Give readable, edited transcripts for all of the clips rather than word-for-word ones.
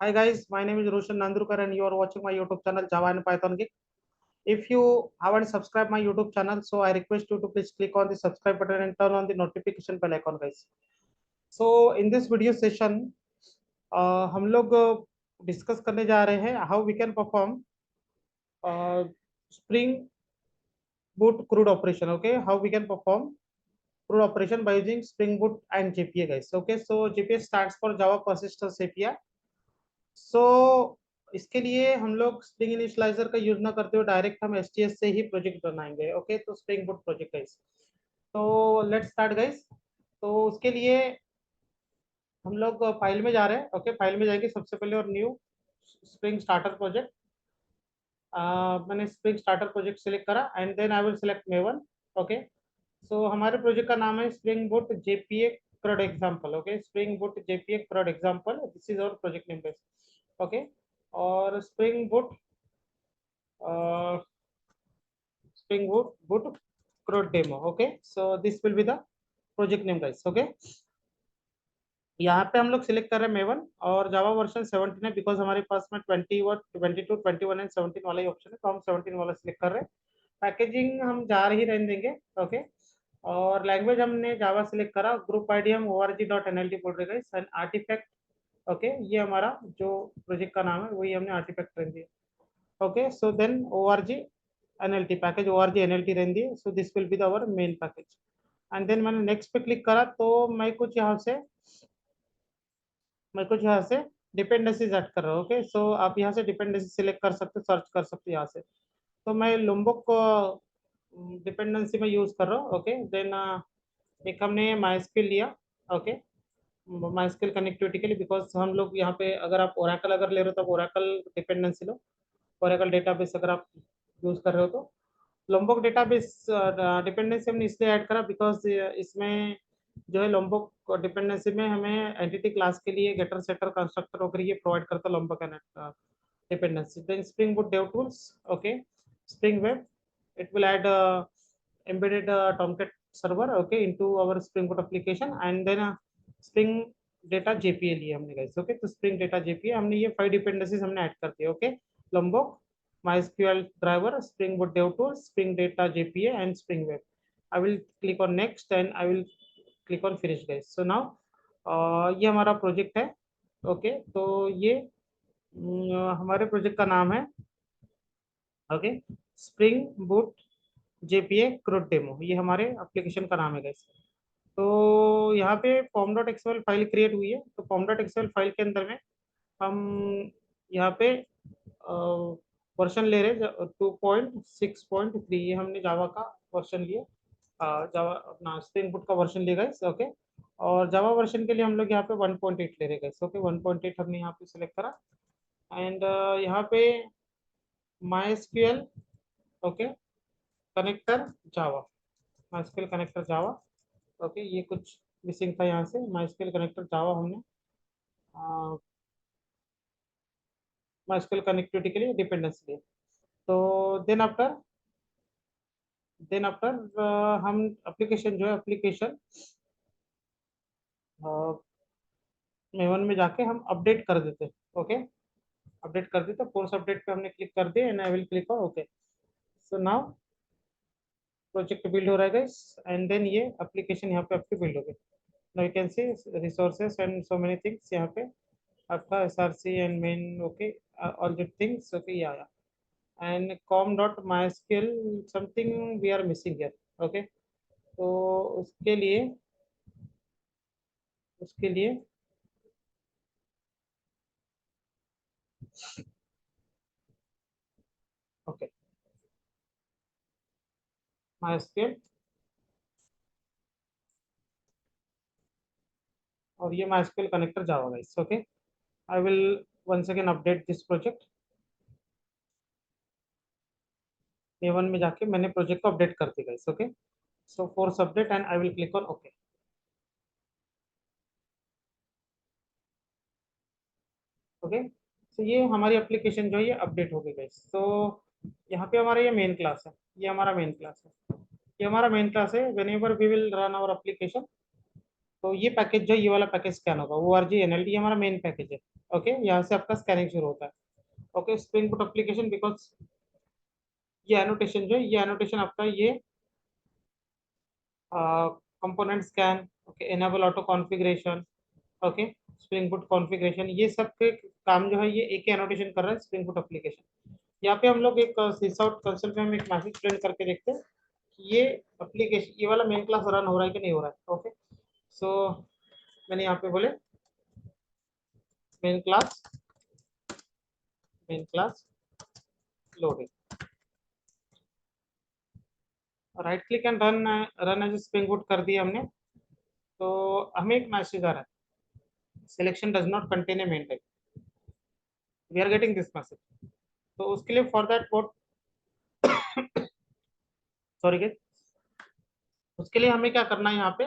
Hi guys, my name is Roshan Nandurkar and you are watching my YouTube channel Java and Python Geek. If you haven't subscribed my YouTube channel, so I request you to please click on the subscribe button and turn on the notification bell icon, guys. So in this video session, हम लोग discuss करने जा रहे हैं how we can perform Spring Boot CRUD operation. Okay, how we can perform CRUD operation by using Spring Boot and JPA, guys. Okay, so JPA stands for Java Persistence API. सो इसके लिए हम लोग spring initialiser का use ना करते हुए direct हम STS से ही प्रोजेक्ट बनाएंगे। ओके, तो स्प्रिंग बूट प्रोजेक्ट गाइस। तो लेट्स स्टार्ट गाइस। तो उसके लिए हम लोग फाइल में जा रहे हैं। ओके, फाइल में जाएंगे सबसे पहले और न्यू स्प्रिंग स्टार्टर प्रोजेक्ट। मैंने स्प्रिंग स्टार्टर प्रोजेक्ट सेलेक्ट करा and then I will select maven. Okay, so हमारे प्रोजेक्ट का नाम है spring boot JPA CRUD example. Okay, spring boot JPA CRUD example, this is our project name guys. Okay, और spring boot Spring Boot CRUD demo. Okay, so this will be the project name guys. Okay, यहाँ पे हम लोग select कर रहे हैं maven और Java version 17 है बिकॉज हमारे पास में 20 और 22 21 एंड 17 वाला ही ऑप्शन है, तो हम 17 वाला सिलेक्ट कर रहे हैं। पैकेजिंग हम जार ही रहने देंगे। ओके, और लैंग्वेज हमने जावा सिलेक्ट करा। ग्रुप आईडी हम org.nld बोल रहे हैं एंड आर्टिफैक्ट। ओके, ये हमारा जो प्रोजेक्ट का नाम है वही हमने आर्टिफैक्ट रख दिया। Okay, so then org NLT package org NLT रहने दिए। So this will be the our main package and then मैंने नेक्स्ट पे क्लिक करा तो मैं कुछ यहाँ से डिपेंडेंसीज ऐड कर रहा हूँ। ओके, सो आप यहाँ से डिपेंडेंसी सिलेक्ट कर सकते, सर्च कर सकते यहाँ से। तो मैं लुम्बुक को डिपेंडेंसी में यूज कर रहा हूँ। ओके, देन एक हमने माइस्क्यूल लिया। ओके, माइस्क्यूल कनेक्टिविटी के लिए बिकॉज हम लोग यहाँ पे अगर आप ओरेकल अगर ले रहे हो तो आप ओरेकल डिपेंडेंसी लो। ओरेकल डेटाबेस अगर आप यूज कर रहे हो तो लोम्बोक डेटाबेस डिपेंडेंसी हमने इसलिए ऐड करा बिकॉज इसमें जो है लोम्बोक डिपेंडेंसी में हमें एंटिटी क्लास के लिए गेटर सेटर कंस्ट्रक्टर वगैरह ये प्रोवाइड करता है Lombok dependency. Then spring boot dev tools. Okay, spring web, it will add embedded Tomcat server, okay, into our Spring Boot application and then Spring Data JPA लिए हमने guys। Okay, तो Spring Data JPA हमने ये 5 dependencies हमने add कर दिए। Okay, Lombok, MySQL driver, Spring Boot dev tools, Spring Data JPA and Spring Web। I will click on next and I will click on finish guys। so now ये हमारा project है। Okay, तो ये हमारे project का नाम है okay spring boot JPA CRUD demo, ये हमारे एप्लीकेशन का नाम है गाइस। तो यहाँ पे form dot XL file create हुई है। तो फॉर्म डॉट एक्सएल फाइल के अंदर में हम यहाँ पे वर्जन ले रहे हैं 2.6.3, ये हमने जावा का वर्जन लिया। जावा अपना स्प्रिंग बूट का वर्जन लिया गाइस। ओके, और जावा वर्जन के लिए हम लोग यहाँ पे 1.8 ले रहे हैं गाइस। ओके, 1.8 हमने यहाँ पे सिलेक्ट करा एंड यहाँ पे MySQL ओके कनेक्टर जावा, माइस्क्यूल कनेक्टर जावा। ओके, ये कुछ मिसिंग था यहाँ से। माइस्क्यूल कनेक्टर जावा हमने माइस्क्यूल कनेक्टिविटी के लिए डिपेंडेंसी लिए। तो देन आफ्टर हम एप्लीकेशन जो है एप्लीकेशन मेवन में जाके हम अपडेट कर देते। ओके, अपडेट कर देते, फोर्स अपडेट पे हमने क्लिक कर दिया and I will click on okay. So now project build हो रहा है गाइस एंड देन ये एप्लीकेशन यहाँ पे आपकी बिल्ड हो गई। Now you can see resources and so many things यहाँ पे आपका SRC and main. Okay, all the things. Okay, या and com dot mysql something we are missing here. Okay, तो उसके लिए ओके mysql और ये mysql connector Java guys. Okay, I will once again update this project. A1 में जाके मैंने project को अपडेट कर दिया guys. Okay, so force update and I will click on okay. Okay, तो ये हमारी एप्लीकेशन जो है ये अपडेट हो गई गाइस। तो यहाँ पे हमारा ये मेन क्लास है, ये हमारा मेन क्लास है, ये हमारा मेन क्लास है। Whenever we will run our application तो ये पैकेज जो ये वाला पैकेज स्कैन होगा, ओ आर जी एनएलटी हमारा मेन पैकेज है। ओके, यहाँ से आपका स्कैनिंग शुरू होता है। Okay, spring boot application, because ये एनोटेशन जो है, ये एनोटेशन आपका ये component scan, okay, enable auto configuration, okay, spring boot configuration, ये सब के काम जो है ये एक ही एनोटेशन कर रहा है स्प्रिंग बूट एप्लीकेशन। यहाँ पे हम लोग एक सिसआउट कंसोल पे हम एक मैसेज प्रिंट करके देखते हैं कि ये एप्लीकेशन, ये वाला मेन क्लास रन हो रहा है कि नहीं हो रहा है। ओके, सो मैंने यहाँ पे बोले main class, main class loading, right click and run, run as spring boot कर दिया हमने। तो हमें एक मैसेज आ रहा है, selection does not contain a main type, we are getting this message. तो उसके लिए for that what, sorry get, उसके लिए हमें क्या करना है यहाँ पे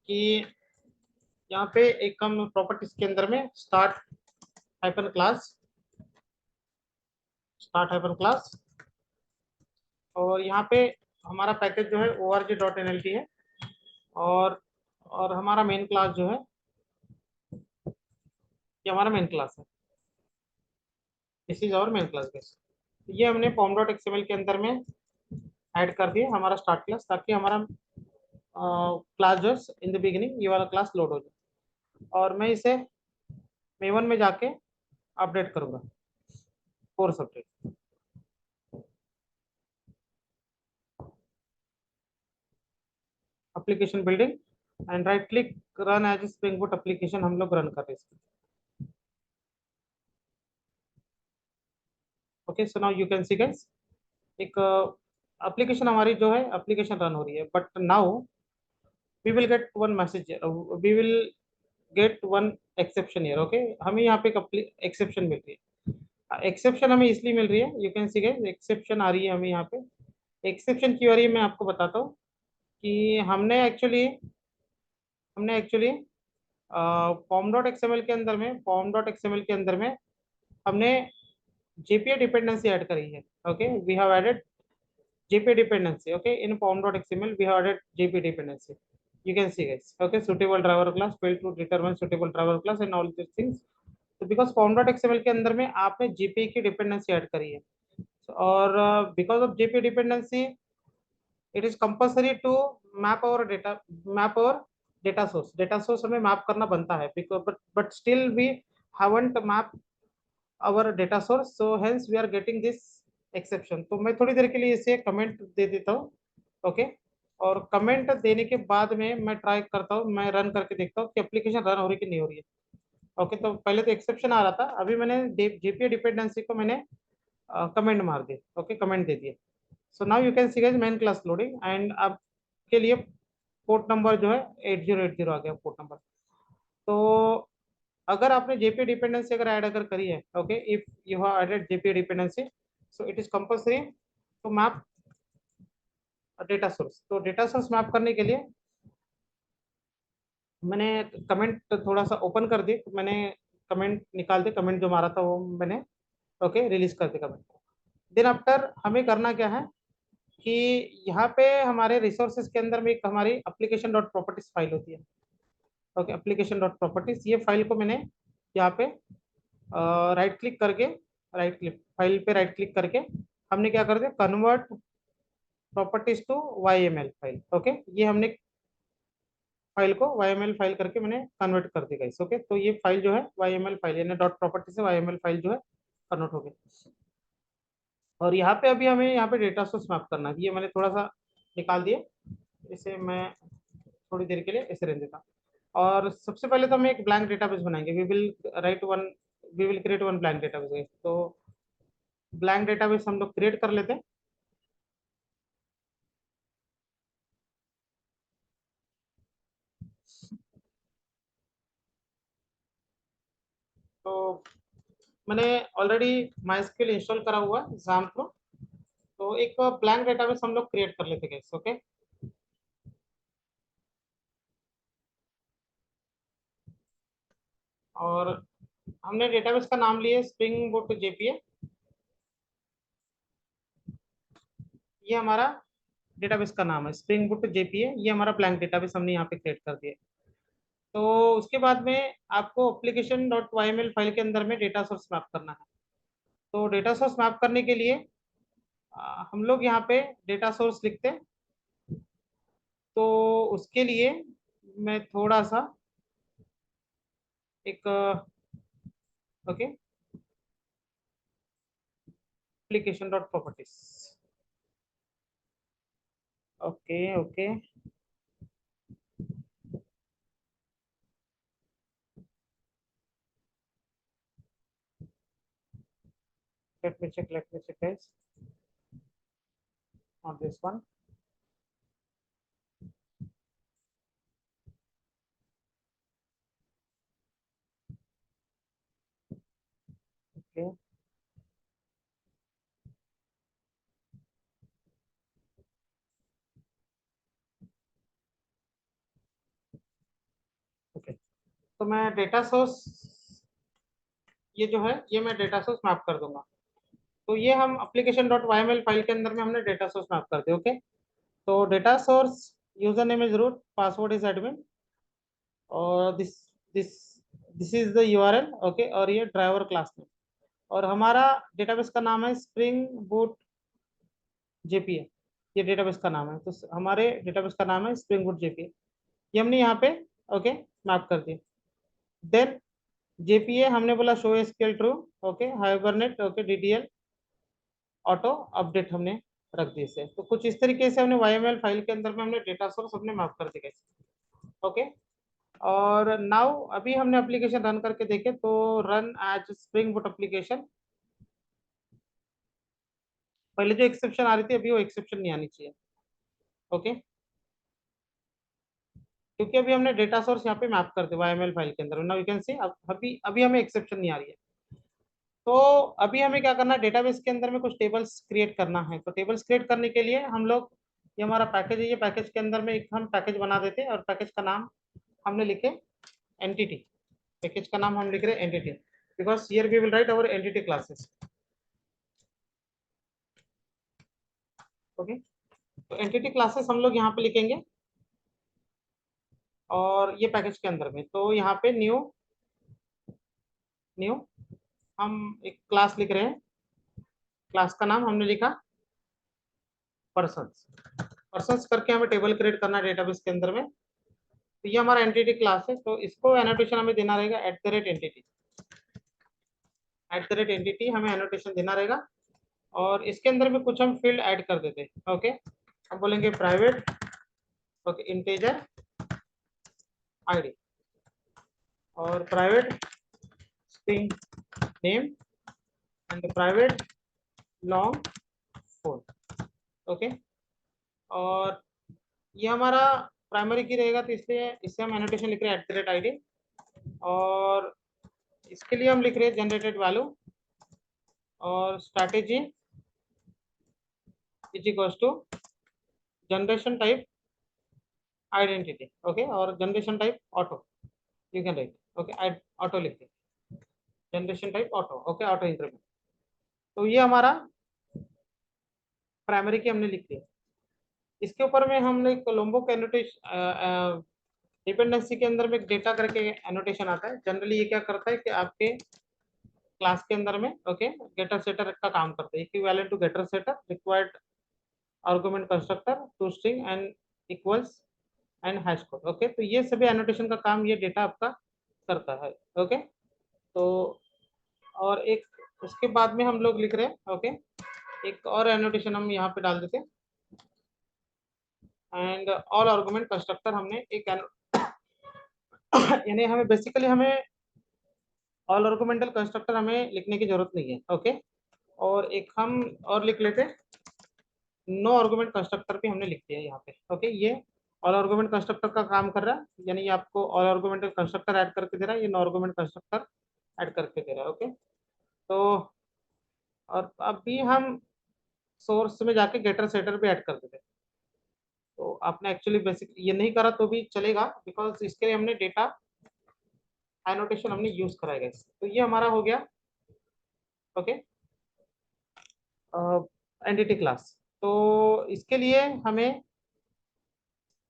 कि यहाँ पे एक हम प्रॉपर्टीज के अंदर में start hyphen class, start hyphen class, और यहाँ पे हमारा पैकेज जो है org.nlt है, और हमारा मेन क्लास जो है ये हमारा मेन क्लास है, this is our main class base. ये हमने पॉम डॉट एक्सएमएल के अंदर में ऐड कर दिया हमारा स्टार्ट क्लास, ताकि हमारा क्लास जो इन द बिगिनिंग ये वाला क्लास लोड हो जाए। और मैं इसे मेवन में जाके अपडेट करूंगा, course update, application building, and right click run as spring boot application हम लोग रन कर रहे हैं। Okay, so now you can see guys, एक एप्लीकेशन हमारी जो है एप्लीकेशन रन हो रही है, but now we will get one message, we will get one exception here. Okay, हमें यहाँ पे एक एक्सेप्शन मिल रही है। एक्सेप्शन हमें इसलिए मिल रही है, you can see guys, exception आ रही है हमें यहाँ पे। एक्सेप्शन क्यों आ रही है मैं आपको बताता हूँ कि हमने एक्चुअली पॉम डॉट एक्सएमएल के अंदर में, पॉम डॉट एक्सएमएल के अंदर में हमने JPA डिपेंडेंसी ऐड करी है। Okay, we have added JPA dependency. Okay, in pom.xml we have added JPA dependency. You can see guys. Okay, suitable driver class, failed to determine suitable driver class and all these things. तो because pom.xml के अंदर में आपने JPA की dependency add करी है, और because of JPA dependency it is compulsory to map our data, map our data source हमें मैप करना बनता है, but still we haven't mapped our data source, so hence we are getting this exception। तो मैं थोड़ी देर के लिए इसे कमेंट दे देता हूँ। ओके, और कमेंट देने के बाद में मैं ट्राई करता हूँ, मैं रन करके देखता हूँ कि एप्लीकेशन रन हो रही है कि नहीं हो रही है। ओके, तो पहले तो एक्सेप्शन आ रहा था, अभी मैंने JPA डिपेंडेंसी को मैंने कमेंट मार दिया। ओके, कमेंट दे दिया। सो now you can see guys main class loading, and आपके लिए पोर्ट नंबर जो है 8080 आ गया पोर्ट नंबर। तो अगर आपने JPA डिपेंडेंसी अगर ऐड अगर करी है, okay, if you have added JPA dependency, so it is compulsory to map data source. तो डेटा सोर्स मैप करने के लिए मैंने कमेंट थोड़ा सा ओपन कर दी, मैंने कमेंट निकाल दिया, कमेंट जो मारा था वो मैंने ओके रिलीज कर दिया कमेंट। देन आफ्टर हमें करना क्या है कि यहाँ पे हमारे रिसोर्सेज के अंदर में एक हमारी एप्लीकेशन डॉट प्रॉपर्टीज फाइल होती है। ओके, एप्लीकेशन डॉट प्रॉपर्टीज, ये फाइल को मैंने यहाँ पे राइट क्लिक करके, राइट क्लिक फाइल पे राइट क्लिक करके हमने क्या कर दिया, convert properties to YML file. Okay, ये हमने फाइल को YML फाइल करके मैंने कन्वर्ट कर दी गाइस। ओके, तो ये फाइल जो है YML फाइल, यानी डॉट प्रॉपर्टी से YML फाइल जो है कन्वर्ट हो गई। और यहाँ पे अभी हमें यहाँ पे डेटा सोर्स मैप करना है, ये मैंने थोड़ा सा निकाल दिया, इसे मैं थोड़ी देर के लिए इसे रहने देता हूँ। और सबसे पहले तो हम एक ब्लैंक डेटाबेस बनाएंगे, we will create one blank database. तो ब्लैंक डेटाबेस हम लोग क्रिएट कर लेते हैं। तो मैंने ऑलरेडी माइस्क्यूएल इंस्टॉल करा हुआ है एग्जाम प्रो, तो एक ब्लैंक डेटाबेस हम लोग क्रिएट कर लेते हैं। ओके, और हमने डेटाबेस का नाम लिया स्प्रिंग बूट JPA। ये हमारा डेटाबेस का नाम है स्प्रिंग बूट JPA, ये हमारा ब्लैंक डेटाबेस हमने यहाँ पे क्रिएट कर दिया। तो उसके बाद में आपको एप्लीकेशन डॉट वाई फाइल के अंदर में डेटा सोर्स मैप करना है। तो डेटा सोर्स मैप करने के लिए हम लोग यहाँ पे डेटा सोर्स लिखते हैं। तो उसके लिए मैं थोड़ा सा एक okay application dot properties. Okay okay let me check guys on this one. Okay okay तो मैं डेटा सोर्स, ये जो है ये मैं डेटा सोर्स मैप कर दूंगा। तो ये हम एप्लीकेशन डॉट वाई फाइल के अंदर में हमने डेटा सोर्स मैप कर दिया। ओके तो data source user name is root, password is admin, और this this is the URL. Okay और ये ड्राइवर क्लास में, और हमारा डेटाबेस का नाम है स्प्रिंग बूट जेपीए। ये डेटाबेस का नाम है, तो हमारे डेटाबेस का नाम है स्प्रिंग बूट जेपीए। ये हमने यहाँ पे ओके मैप कर दिया। देन जेपीए हमने बोला show SQL true, okay hibernate, okay DDL auto update हमने रख दी इसे। तो कुछ इस तरीके से हमने वाईएमएल फाइल के अंदर में हमने डेटा सोर्स अपने मैप कर दिए। ओके और नाउ अभी हमने एप्लीकेशन रन करके देखे तो run as spring boot application. पहले जो एक्सेप्शन आ रही थी अभी वो एक्सेप्शन नहीं आनी चाहिए। ओके क्योंकि अभी हमने डेटा सोर्स यहाँ पे मैप कर दिया वाईएमएल फाइल के अंदर। नाउ यू कैन सी अभी अभी हमें एक्सेप्शन नहीं आ रही है। तो अभी हमें क्या करना है, डेटाबेस के अंदर में कुछ टेबल्स क्रिएट करना है। तो टेबल्स क्रिएट करने के लिए हम लोग, ये हमारा पैकेज है, ये पैकेज के अंदर में एक हम पैकेज बना देते हैं और पैकेज का नाम हमने लिखे एंटिटी। पैकेज का नाम हम लिख रहे हैं entity, because here we will write our entity classes. Okay तो एंटिटी क्लासेस हम लोग यहाँ पे लिखेंगे, और ये पैकेज के अंदर में तो यहाँ पे न्यू न्यू हम एक क्लास लिख रहे हैं। क्लास का नाम हमने लिखा पर्सन्स। पर्सन्स करके हमें टेबल क्रिएट करना है डेटाबेस के अंदर में। तो ये हमारा एंटिटी क्लास है, तो इसको एनोटेशन हमें देना रहेगा @एंटिटी। @एंटिटी हमें एनोटेशन देना रहेगा, और इसके अंदर में कुछ हम फील्ड ऐड कर देते हैं। ओके हम बोलेंगे प्राइवेट, ओके इंटीजर आईडी, और private string name, and private long phone. Okay और ये हमारा प्राइमरी की रहेगा, तो इसलिए इससे हम एनोटेशन लिख रहे हैं @id, और इसके लिए हम लिख रहे हैं जनरेटेड वैल्यू, और strategy is equals to generation type identity. Okay और generation type auto, you can write okay auto लिख के generation type auto. Okay auto increment. तो ये हमारा प्राइमरी की हमने लिख दिया। इसके ऊपर में हमने कोलम्बो के एनोटेशन डिपेंडेंसी के अंदर में एक डेटा करके एनोटेशन आता है। जनरली ये क्या करता है कि आपके क्लास के अंदर में ओके गेटर सेटर का काम करता है। Equivalent to getter setter required argument constructor to string and equals and hash code. Okay तो ये सभी एनोटेशन का काम ये डेटा आपका करता है। ओके तो और एक उसके बाद में हम लोग लिख रहे हैं ओके एक और एनोटेशन हम यहाँ पे डाल देते हैं, एंड ऑल आर्गुमेंट कंस्ट्रक्टर हमने एक यानी हमें बेसिकली हमें ऑल आर्गुमेंटल कंस्ट्रक्टर हमें लिखने की जरूरत नहीं है। ओके और एक हम और लिख लेते हैं नो आर्गुमेंट कंस्ट्रक्टर भी हमने लिख दिया यहाँ पे। ओके ये ऑल आर्गुमेंट कंस्ट्रक्टर का काम कर रहा है, यानी ये आपको ऑल आर्गुमेंटल कंस्ट्रक्टर ऐड करके दे रहा है, ये नो आर्गुमेंट कंस्ट्रक्टर ऐड करके दे रहा है। ओके तो और अभी हम सोर्स में जाके गेटर सेटर भी ऐड कर देते हैं। तो आपने एक्चुअली बेसिक ये नहीं करा तो भी चलेगा, बिकॉज इसके लिए हमने डेटा एनोटेशन हमने यूज कराएगा इससे। तो ये हमारा हो गया ओके एंटिटी क्लास। तो इसके लिए हमें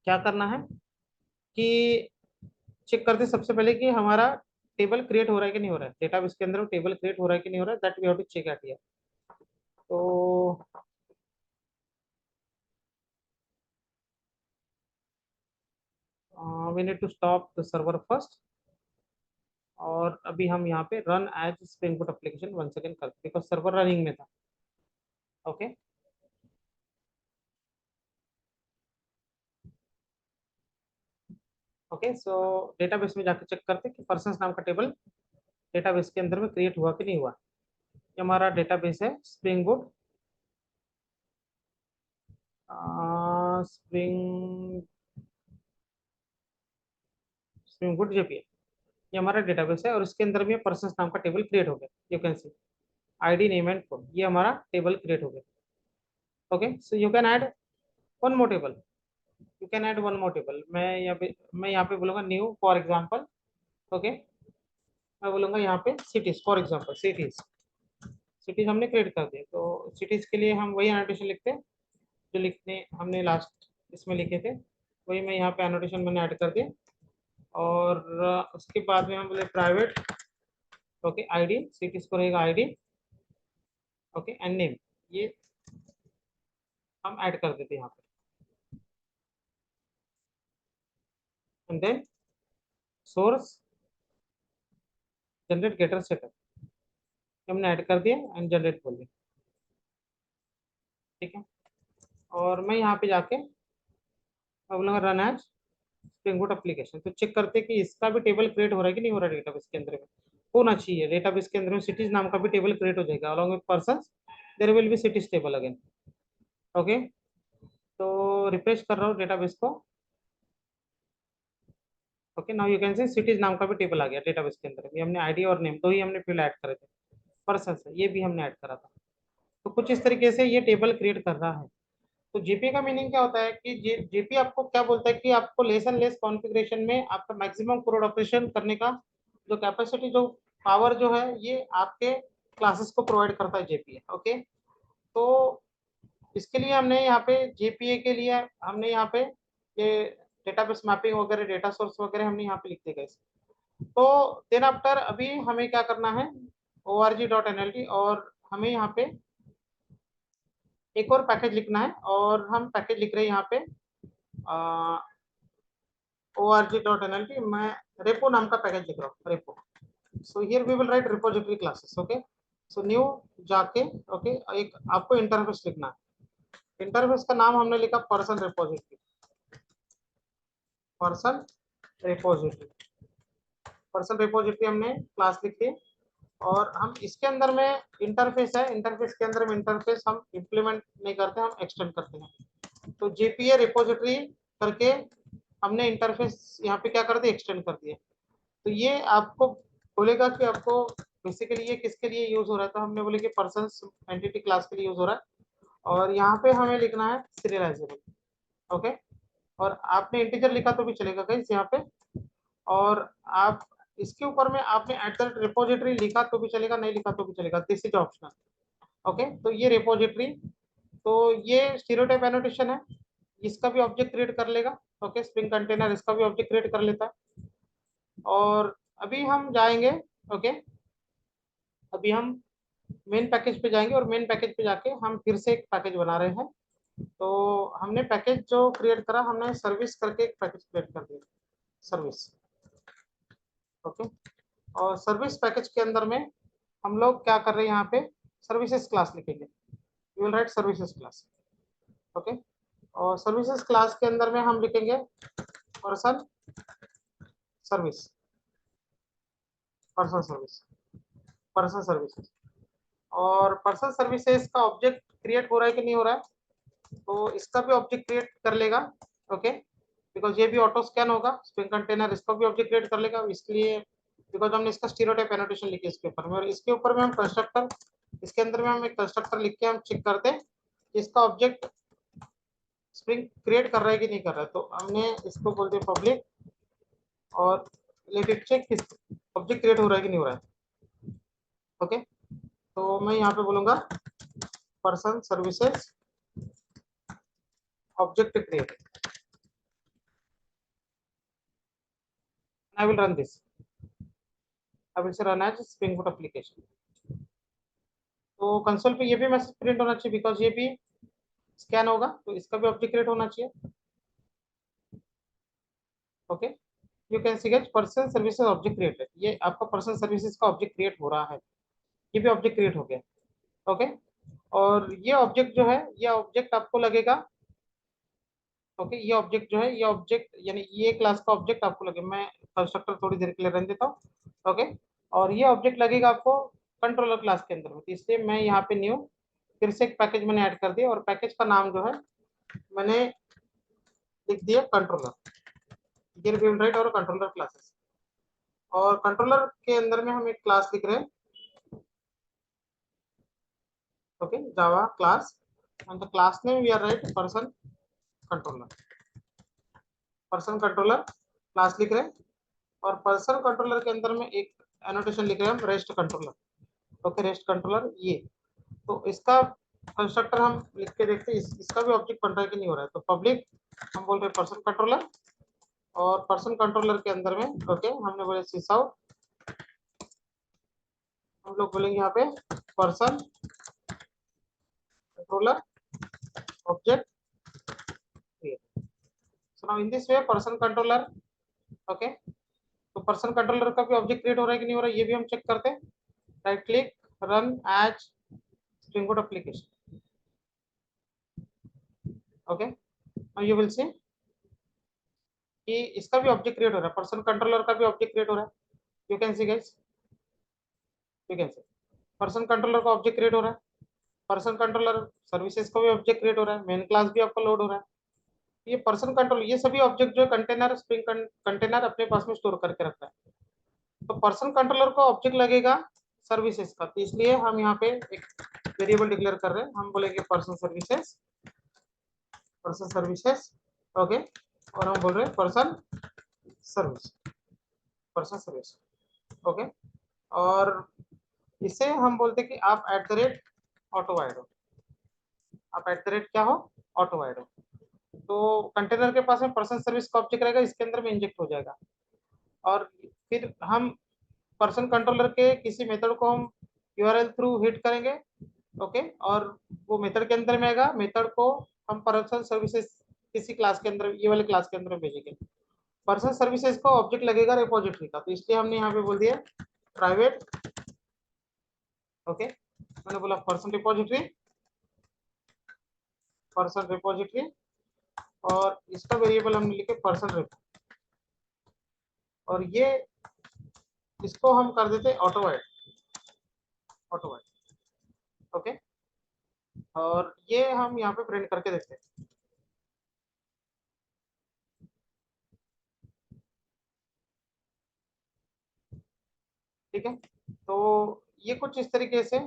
क्या करना है कि चेक करते सबसे पहले कि हमारा टेबल क्रिएट हो रहा है कि नहीं हो रहा है, डेटाबेस के अंदर टेबल क्रिएट हो रहा है कि नहीं हो रहा है, that we have to check at here. तो we need to stop the server first, और अभी हम यहाँ पे run as spring boot application one second करते, बिकॉज सर्वर रनिंग में था। ओके ओके, सो डेटाबेस में जाके चेक करते कि पर्सन्स नाम का टेबल डेटाबेस के अंदर में क्रिएट हुआ कि नहीं हुआ। ये हमारा डेटाबेस है spring boot, spring spring boot JPA, ये हमारा डेटाबेस है, और इसके अंदर में पर्सन्स नाम का टेबल क्रिएट हो गया। You can C ID name and phone, ये हमारा टेबल क्रिएट हो गया। Okay, so you can add one more table, you can add one more table. मैं यहाँ पे बोलूंगा न्यू फॉर एग्जांपल। ओके, मैं बोलूंगा यहाँ पे cities, for example cities. Cities हमने क्रिएट कर दिए, तो सिटीज के लिए हम वही एनोटेशन लिखते हैं जो लिखने हमने लास्ट इसमें लिखे थे, वही मैं यहाँ पे एनोटेशन मैंने ऐड कर दिया। और उसके बाद में हम बोले प्राइवेट, ओके आईडी, सिटीज को रहेगा आईडी, ओके एंड नेम, ये हम ऐड कर देते हैं यहाँ पे। And then source generate getter setup हमने ऐड कर दिया एंड जनरेट बोल दिया। ठीक है, और मैं यहाँ पे जाके मैं बोलूँगा run as spring boot application, तो चेक करते हैं कि इसका भी टेबल क्रिएट हो रहा है कि नहीं हो रहा है। डेटाबेस के अंदर में होना चाहिए, डेटाबेस के अंदर में सिटीज नाम का भी टेबल क्रिएट हो जाएगा along with persons, there will be cities table again. Okay, तो रिफ्रेश कर रहा हूँ डेटाबेस को। Okay, now you can see cities नाम का भी टेबल आ गया डेटाबेस के अंदर। ये हमने आईडी और नेम दो ही हमने फील्ड ऐड करे थे, पर्सन है ये भी हमने ऐड करा था। तो कुछ इस तरीके से ये टेबल क्रिएट कर रहा है। तो जेपी का मीनिंग क्या होता है कि जेपी आपको क्या बोलता है कि आपको लेस एंड लेस कॉन्फ़िगरेशन में आपका मैक्सिमम कोड ऑपरेशन करने का जो कैपेसिटी, जो पावर जो है, ये आपके क्लासेस को प्रोवाइड करता है जेपी। ओके, तो इसके लिए हमने यहाँ पे जेपीए के लिए हमने यहाँ पे ये डेटाबेस मैपिंग वगैरह, डेटा सोर्स वगैरह हमने यहाँ पे लिख दिए गए। तो देन आफ्टर अभी हमें क्या करना है, org.nld, और हमें यहाँ पे एक और पैकेज लिखना है, और हम पैकेज लिख रहे हैं यहाँ पे org.nld, मैं रेपो नाम का पैकेज लिख रहा हूँ, repo. So here we will write repository classes. Okay, so new जाके, ओके एक आपको इंटरफेस लिखना है। इंटरफेस का नाम हमने लिखा person repository, person repository, person repository हमने क्लास लिखी है। और हम इसके अंदर में इंटरफेस है, इंटरफेस के अंदर में इंटरफेस हम इंप्लीमेंट नहीं करते, हम एक्सटेंड करते हैं। तो जेपीए रिपोजिटरी करके हमने इंटरफेस यहाँ पे क्या कर दिया, एक्सटेंड कर दिया। तो ये आपको बोलेगा कि आपको बेसिकली ये किसके लिए यूज हो रहा है, तो हमने बोले कि पर्सन एंटिटी क्लास के लिए यूज हो रहा है। और यहाँ पे हमें लिखना है सीरियलाइजेबल। ओके, और आपने इंटीजर लिखा तो भी चलेगा गाइस यहाँ पे, और आप इसके ऊपर में आपने एट द रिपोजिटरी लिखा तो भी चलेगा, नहीं लिखा तो भी चलेगा, दिस इज ऑप्शनल। ओके, तो ये रिपोजिटरी, तो ये स्टीरियोटाइप एनोटेशन है, इसका भी ऑब्जेक्ट क्रिएट कर लेगा। ओके, स्प्रिंग कंटेनर इसका भी ऑब्जेक्ट क्रिएट कर लेता है। और अभी हम जाएंगे, ओके अभी हम मेन पैकेज पे जाएंगे, और मेन पैकेज पे जाके हम फिर से एक पैकेज बना रहे हैं। तो हमने पैकेज जो क्रिएट करा, हमने सर्विस करके एक पैकेज क्रिएट कर दिया, सर्विस। ओके, और सर्विस पैकेज के अंदर में हम लोग क्या कर रहे हैं, यहाँ पे सर्विसेज क्लास लिखेंगे, you will write services class. Okay, और सर्विसेज क्लास के अंदर में हम लिखेंगे person service, person service, person services. और पर्सन सर्विसेज का ऑब्जेक्ट क्रिएट हो रहा है कि नहीं हो रहा है, तो इसका भी ऑब्जेक्ट क्रिएट कर लेगा। ओके, बिकॉज ये भी ऑटो स्कैन होगा, स्प्रिंग कंटेनर इसका भी ऑब्जेक्ट क्रिएट कर लेगा, इसलिए बिकॉज हमने इसका स्टीरियोटाइप एनोटेशन लिखी इसके ऊपर में, और इसके ऊपर में हम कंस्ट्रक्टर, इसके अंदर में हम एक कंस्ट्रक्टर लिख के हम चेक करते हैं कि इसका ऑब्जेक्ट स्प्रिंग क्रिएट कर रहा है कि नहीं कर रहा है। तो हमने इसको बोलते हैं पब्लिक, और let it check object create हो रहा है कि नहीं हो रहा है। ओके, तो मैं यहाँ पे बोलूंगा person services object create, I will run this. I will say run as Spring Boot application. तो कंसोल पे ये भी मैसेज प्रिंट होना चाहिए बिकॉज ये भी स्कैन होगा, तो इसका भी ऑब्जेक्ट क्रिएट होना चाहिए. Okay, you can see get person services object created. ये आपका पर्सन सर्विसेज का ऑब्जेक्ट क्रिएट हो रहा है, ये भी ऑब्जेक्ट क्रिएट हो गया. ओके, और ये ऑब्जेक्ट जो है, ये ऑब्जेक्ट आपको लगेगा. ओके, ये ऑब्जेक्ट जो है, ये ऑब्जेक्ट यानी ये क्लास का ऑब्जेक्ट आपको लगे. मैं कंस्ट्रक्टर थोड़ी देर के लिए रहने देता हूँ. ओके, और ये ऑब्जेक्ट लगेगा आपको कंट्रोलर क्लास के अंदर में, तो इसलिए मैं यहाँ पे न्यू फिर से एक पैकेज मैंने ऐड कर दिया, और पैकेज का नाम जो है मैंने लिख दिया controller. Here we will write our controller classes, और कंट्रोलर के अंदर में हम एक क्लास लिख रहे हैं. Okay, Java class, and the class name we are write person controller. Person controller class लिख रहे हैं, और पर्सन कंट्रोलर के अंदर में एक एनोटेशन लिख रहे हैं हम rest controller. Okay, rest controller ये, तो इसका कंस्ट्रक्टर हम लिख के देखते हैं इसका भी ऑब्जेक्ट बन रहा है कि नहीं हो रहा है. तो पब्लिक हम बोल रहे हैं पर्सन कंट्रोलर, और पर्सन कंट्रोलर के अंदर में ओके हमने बोले सिस आउट, हम लोग बोलेंगे यहाँ पे person controller object create. So now in this way person controller. Okay, तो पर्सन कंट्रोलर का भी ऑब्जेक्ट क्रिएट हो रहा है कि नहीं हो रहा है, ये भी हम चेक करते हैं. Right click, run as spring boot application. Okay, now you will see कि इसका भी ऑब्जेक्ट क्रिएट हो रहा है, पर्सन कंट्रोलर का भी ऑब्जेक्ट क्रिएट हो रहा है. You can see guys, you can C person controller का ऑब्जेक्ट क्रिएट हो रहा है, पर्सन कंट्रोलर सर्विसेज का भी ऑब्जेक्ट क्रिएट हो रहा है, मेन क्लास भी आपका लोड हो रहा है. ये पर्सन कंट्रोल, ये सभी ऑब्जेक्ट जो कंटेनर स्प्रिंग कंटेनर अपने पास में स्टोर करके रखता है. तो पर्सन कंट्रोलर का ऑब्जेक्ट लगेगा सर्विसेज का, तो इसलिए हम यहाँ पे एक वेरिएबल डिक्लेयर कर रहे हैं. हम बोलेंगे person services, person services. Okay, और हम बोल रहे हैं person service, person service. Okay, और इसे हम बोलते हैं कि आप at the rate auto wide हो, आप एट द रेट क्या हो, ऑटो वाइड हो. तो कंटेनर के पास में पर्सन सर्विस का ऑब्जेक्ट रहेगा, इसके अंदर में इंजेक्ट हो जाएगा, और फिर हम पर्सन कंट्रोलर के किसी मेथड को हम यूआरएल थ्रू हिट करेंगे. ओके, और वो मेथड के अंदर में आएगा, मेथड को हम पर्सन सर्विसेज किसी क्लास के अंदर, ये वाले क्लास के अंदर भेजेंगे. पर्सन सर्विसेज का ऑब्जेक्ट लगेगा रिपोजिटरी का, तो इसलिए हमने यहाँ पे बोल दिया प्राइवेट. ओके, मैंने बोला पर्सन रिपोजिटरी, पर्सन रिपोजिटरी, और इसका वेरिएबल हमने लिखे पर्सन रिपो, और ये इसको हम कर देते auto wide, auto wide. Okay, और ये हम यहाँ पे प्रिंट करके देखते हैं. ठीक है, तो ये कुछ इस तरीके से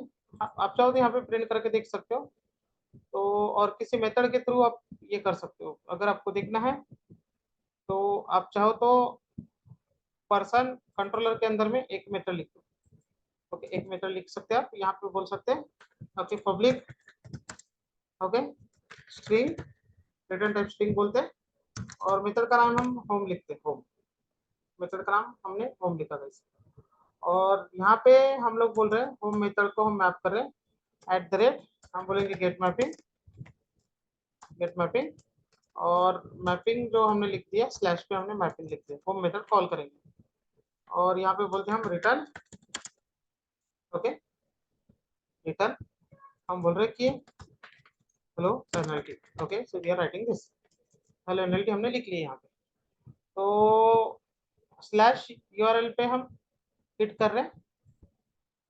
आप चाहो तो यहाँ पे प्रिंट करके देख सकते हो. तो और किसी मेथड के थ्रू आप ये कर सकते हो. अगर आपको देखना है तो आप चाहो तो पर्सन कंट्रोलर के अंदर में एक मेथड लिख दो. ओके, एक मेथड लिख सकते हैं आप, यहाँ पे बोल सकते हैं okay public, okay string, return type string बोलते हैं, और मेथड का नाम हम होम लिखते हैं. होम, मेथड का नाम हमने होम लिखा था. और यहाँ पे हम लोग बोल रहे हैं होम मेथड को हम मैप कर रहे हैं एट द रेट, हम बोलेंगे गेट मैपिंग, गेट मैपिंग, और मैपिंग जो हमने लिख दिया स्लैश पे हमने मैपिंग लिख दिया, होम मेथड कॉल करेंगे, और यहाँ पे बोलते हैं हम रिटर्न. ओके, रिटर्न हम बोल रहे हैं कि hello NLT. Okay, so we are writing this hello NLT, हमने लिख लिया यहाँ पे. तो स्लैश यूआरएल पे हम हिट कर रहे हैं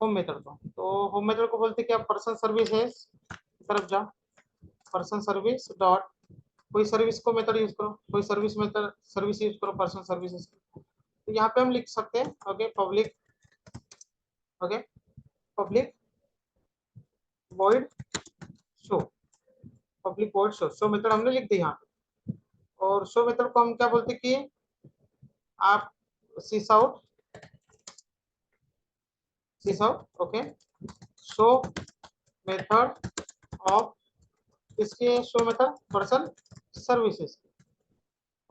होम मेथड को. तो होम मेथड को बोलते हैं कि आप पर्सन सर्विस है तरफ जाओ, पर्सन सर्विस डॉट कोई सर्विस को मेथड यूज करो, कोई सर्विस मेथड सर्विस यूज करो पर्सन सर्विसेज. तो यहाँ पे हम लिख सकते हैं okay public, okay public void show, public void show, show method हमने लिख दी यहाँ पे. और शो मेथड को हम क्या बोलते हैं कि आप sysout, sysout okay show method of, इसके show method person services,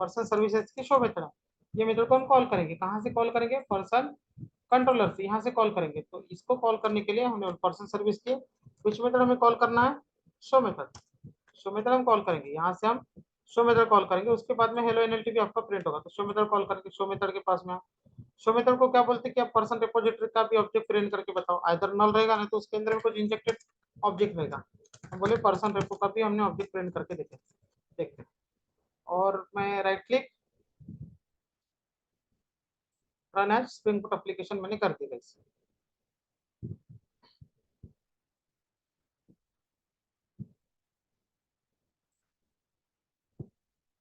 person services की शो मेथड है. ये मेथड को हम कॉल करेंगे, कहाँ से कॉल करेंगे, पर्सन कंट्रोलर से, यहाँ से कॉल करेंगे। तो इसको कॉल करने के लिए हमने पर्सन सर्विस की, विच मेथड हमें कॉल करना है, शो मेथड। शो मेथड हम कॉल करेंगे, यहाँ से हम शो मेथड कॉल करेंगे, उसके बाद में हेलो एनएलटी भी आपका प्रिंट होगा। तो शो मेथड कॉल करके शो मेथड के पास में, शो मेथड को क्या बोलते हैं कि आप पर्सन रिपोजिटरी का भी ऑब्जेक्ट प्रिंट करके बताओ, आइदर नल रहेगा, नहीं तो उसके अंदर में कुछ इंजेक्टेड ऑब्जेक्ट रहेगा। हम बोले पर्सन रेपो का भी हमने ऑब्जेक्ट प्रिंट करके देखते हैं। और मैं right click run as spring boot application मैंने कर दी गाइस।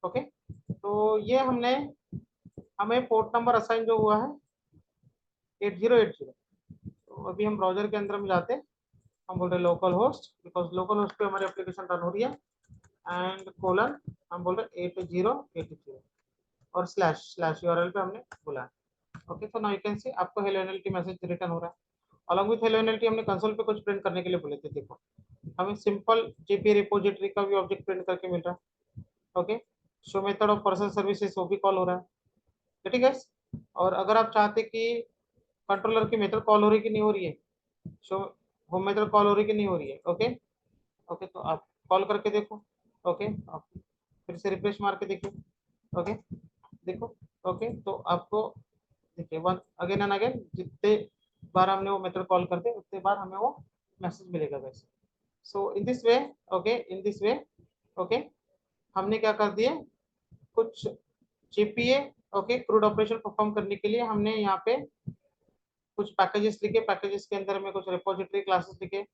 ओके, तो ये हमें पोर्ट नंबर असाइन जो हुआ है 8080। तो अभी हम ब्राउजर के अंदर में जाते हैं, हम बोल रहे local host, because local host पे हमारी एप्लीकेशन रन हो रही है, एंड कोलन हम बोल रहे 8080 और स्लैश स्लैश यूआरएल पे हमने बोला है। ओके, तो नाउ यू कैन सी आपको हेलो एनएलटी मैसेज रिटर्न हो रहा है। अलॉन्ग विथ हेलो एनएलटी हमने कंसोल पे कुछ प्रिंट करने के लिए बोले थे, देखो हमें सिंपल जेपी रिपोजिटरी का भी ऑब्जेक्ट प्रिंट करके मिल रहा है। Okay, show method of person services वो भी कॉल हो रहा है, ठीक है। और अगर आप चाहते कि कंट्रोलर की मेथड कॉल हो रही कि नहीं हो रही है, शो होम मेथड कॉल हो रही कि नहीं हो रही है, ओके। ओके, तो आप कॉल करके देखो। ओके, आप फिर से रिफ्रेश मार के देखिए। ओके, देखो। ओके, तो आपको देखिए वन अगेन एंड अगेन जितने बार हमने वो मेथड कॉल करते उतने बार हमें वो मैसेज मिलेगा वैसे। So in this way, okay, in this way, okay, हमने क्या कर दिए, कुछ JPA, okay, CRUD operation perform करने के लिए हमने यहाँ पे कुछ पैकेजेस लिखे, पैकेजेस के अंदर में कुछ रिपोजिटरी क्लासेस लिखे,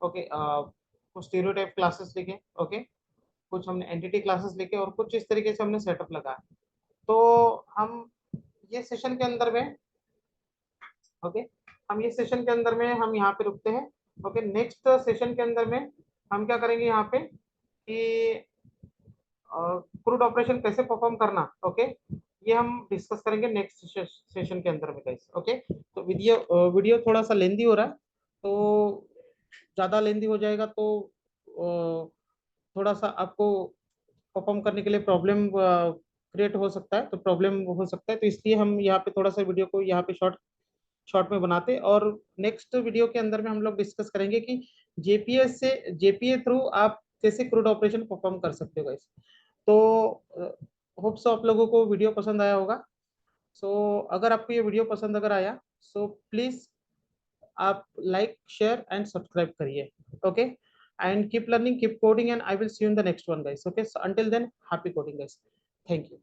ओके, कुछ स्टीरियोटाइप क्लासेस लिखे, ओके, कुछ हमने एंटिटी क्लासेस लिखे और कुछ इस तरीके से हमने सेटअप लगाया। तो हम ये सेशन के अंदर में, ओके, हम ये सेशन के अंदर में हम यहाँ पे रुकते हैं। ओके, नेक्स्ट सेशन के अंदर में हम क्या करेंगे यहाँ पे कि क्रूड ऑपरेशन कैसे परफॉर्म करना, ओके, ये हम डिस्कस करेंगे नेक्स्ट सेशन के अंदर में गाइस। ओके, तो वीडियो थोड़ा सा लेंदी हो रहा है, तो ज़्यादा लेंदी हो जाएगा तो थोड़ा सा आपको परफॉर्म करने के लिए प्रॉब्लम क्रिएट हो सकता है, तो प्रॉब्लम हो सकता है, तो इसलिए हम यहाँ पे थोड़ा सा वीडियो को यहाँ पे शॉर्ट शॉर्ट में बनाते हैं। और नेक्स्ट वीडियो के अंदर में हम लोग डिस्कस करेंगे कि जेपीए थ्रू आप कैसे क्रूड ऑपरेशन परफॉर्म कर सकते हो गाइस। तो होप सो आप लोगों को वीडियो पसंद आया होगा। सो अगर आपको ये वीडियो पसंद अगर आया, सो प्लीज आप लाइक शेयर एंड सब्सक्राइब करिए। Okay, and keep learning, keep coding, and I will see you in the next one guys. Okay, so until then, happy coding guys. Thank you.